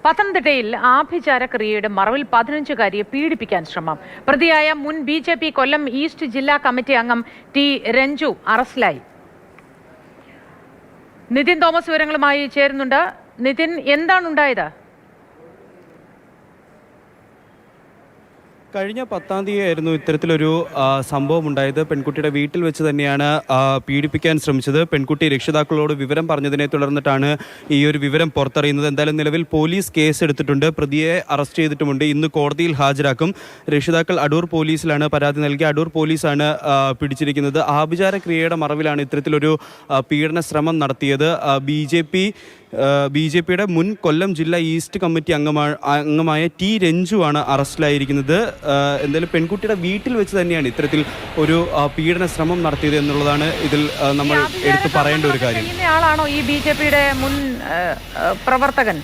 പത്തനംതിട്ടയിൽ ആഭിചാരക്രിയയുടെ മറവിൽ 15-കാരിയെ പീഡിപ്പിക്കാൻ ശ്രമം. പ്രതിയായ മുൻ BJP കൊല്ലം ഈസ്റ്റ് ജില്ലാ കമ്മിറ്റി അംഗം ടി രഞ്ജു അറസ്റ്റിലായി. നിതിൻ തോമസ് വിവരങ്ങളുമായി ചേരുന്നുണ്ട്. നിതിൻ, എന്താണ് ഉണ്ടായത്? കഴിഞ്ഞ 10-ാം തീയതിയായിരുന്നു ഇത്തരത്തിലൊരു സംഭവം ഉണ്ടായത്. പെൺകുട്ടിയുടെ വീട്ടിൽ വെച്ച് തന്നെയാണ് പീഡിപ്പിക്കാൻ ശ്രമിച്ചത്. പെൺകുട്ടി രക്ഷിതാക്കളോട് വിവരം പറഞ്ഞതിനെ തുടർന്നിട്ടാണ് ഈ ഒരു വിവരം പുറത്തറിയുന്നത്. എന്തായാലും നിലവിൽ പോലീസ് കേസ് എടുത്തിട്ടുണ്ട്. പ്രതിയെ അറസ്റ്റ് ചെയ്തിട്ടുമുണ്ട്. ഇന്ന് കോടതിയിൽ ഹാജരാക്കും. രക്ഷിതാക്കൾ അടൂർ പോലീസിലാണ് പരാതി നൽകി. അടൂർ പോലീസാണ് പിടിച്ചിരിക്കുന്നത്. ആഭിചാരക്രിയയുടെ മറവിലാണ് ഇത്തരത്തിലൊരു പീഡന ശ്രമം നടത്തിയത്. BJPയുടെ മുൻ കൊല്ലം ജില്ലാ ഈസ്റ്റ് കമ്മിറ്റി അംഗമായ ടി രഞ്ജു ആണ് അറസ്റ്റിലായിരിക്കുന്നത്. എന്തായാലും പെൺകുട്ടിയുടെ വീട്ടിൽ വെച്ച് തന്നെയാണ് ഇത്തരത്തിൽ ഒരു പീഡന ശ്രമം നടത്തിയത് എന്നുള്ളതാണ് ഇതിൽ നമ്മൾ എടുത്തു പറയേണ്ട ഒരു കാര്യം. ആളാണോ ഈ BJPയുടെ മുൻ പ്രവർത്തകൻ?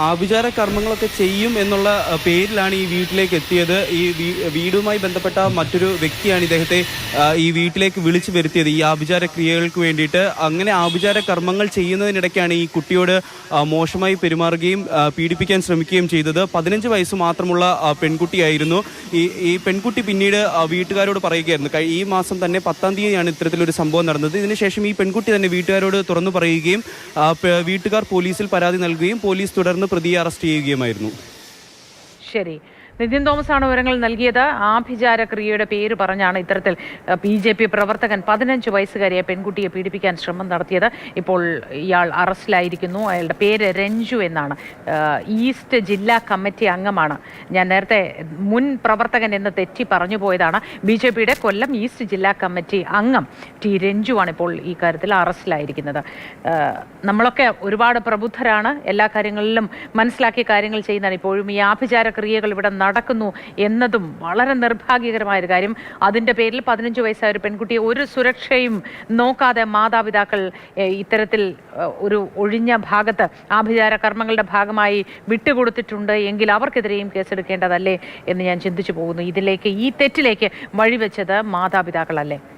ആഭിചാര കർമ്മങ്ങളൊക്കെ ചെയ്യും എന്നുള്ള പേരിലാണ് ഈ വീട്ടിലേക്ക് എത്തിയത്. ഈ വീടുമായി ബന്ധപ്പെട്ട മറ്റൊരു വ്യക്തിയാണ് ഇദ്ദേഹത്തെ ഈ വീട്ടിലേക്ക് വിളിച്ചു വരുത്തിയത് ഈ ആഭിചാര ക്രിയകൾക്ക് വേണ്ടിയിട്ട്. അങ്ങനെ ആഭിചാര കർമ്മങ്ങൾ ചെയ്യുന്നതിനിടയ്ക്കാണ് ഈ കുട്ടിയോട് മോശമായി പെരുമാറുകയും പീഡിപ്പിക്കാൻ ശ്രമിക്കുകയും ചെയ്തത്. 15 വയസ്സ് മാത്രമുള്ള പെൺകുട്ടിയായിരുന്നു. ഈ പെൺകുട്ടി പിന്നീട് വീട്ടുകാരോട് പറയുകയായിരുന്നു. ഈ മാസം തന്നെ 10-ാം തീയതിയാണ് ഇത്തരത്തിലൊരു സംഭവം നടന്നത്. ഇതിനുശേഷം ഈ പെൺകുട്ടി തന്നെ വീട്ടുകാരോട് തുറന്നു പറയുകയും വീട്ടുകാർ പോലീസിൽ പരാതി നൽകുകയും പോലീസ് തുടർന്ന് പ്രതിയെ അറസ്റ്റ് ചെയ്യുകയുമായിരുന്നു. ശരി, നിതിൻ തോമസ് ആണ് വിവരങ്ങൾ നൽകിയത്. ആഭിചാരക്രിയയുടെ പേര് പറഞ്ഞാണ് ഇത്തരത്തിൽ BJP പ്രവർത്തകൻ 15 വയസ്സുകാരിയെ പെൺകുട്ടിയെ പീഡിപ്പിക്കാൻ ശ്രമം നടത്തിയത്. ഇപ്പോൾ ഇയാൾ അറസ്റ്റിലായിരിക്കുന്നു. അയാളുടെ പേര് രഞ്ജു എന്നാണ്. ഈസ്റ്റ് ജില്ലാ കമ്മിറ്റി അംഗമാണ്. ഞാൻ നേരത്തെ മുൻ പ്രവർത്തകൻ എന്ന് തെറ്റി പറഞ്ഞു പോയതാണ്. BJPയുടെ കൊല്ലം ഈസ്റ്റ് ജില്ലാ കമ്മിറ്റി അംഗം ടി രഞ്ജു ആണ് ഇപ്പോൾ ഈ കാര്യത്തിൽ അറസ്റ്റിലായിരിക്കുന്നത്. നമ്മളൊക്കെ ഒരുപാട് പ്രബുദ്ധരാണ്, എല്ലാ കാര്യങ്ങളിലും മനസ്സിലാക്കിയ കാര്യങ്ങൾ ചെയ്യുന്നതാണ്. ഇപ്പോഴും ഈ ആഭിചാരക്രിയകൾ ഇവിടെ നടക്കുന്നു എന്നതും വളരെ നിർഭാഗ്യകരമായ ഒരു കാര്യം. അതിൻ്റെ പേരിൽ 15 വയസ്സായ ഒരു പെൺകുട്ടിയെ ഒരു സുരക്ഷയും നോക്കാതെ മാതാപിതാക്കൾ ഇത്തരത്തിൽ ഒരു ഒഴിഞ്ഞ ഭാഗത്ത് ആഭിചാര കർമ്മങ്ങളുടെ ഭാഗമായി വിട്ടുകൊടുത്തിട്ടുണ്ട് എങ്കിൽ അവർക്കെതിരെയും കേസെടുക്കേണ്ടതല്ലേ എന്ന് ഞാൻ ചിന്തിച്ചു പോകുന്നു. ഈ തെറ്റിലേക്ക് വഴിവെച്ചത് മാതാപിതാക്കളല്ലേ?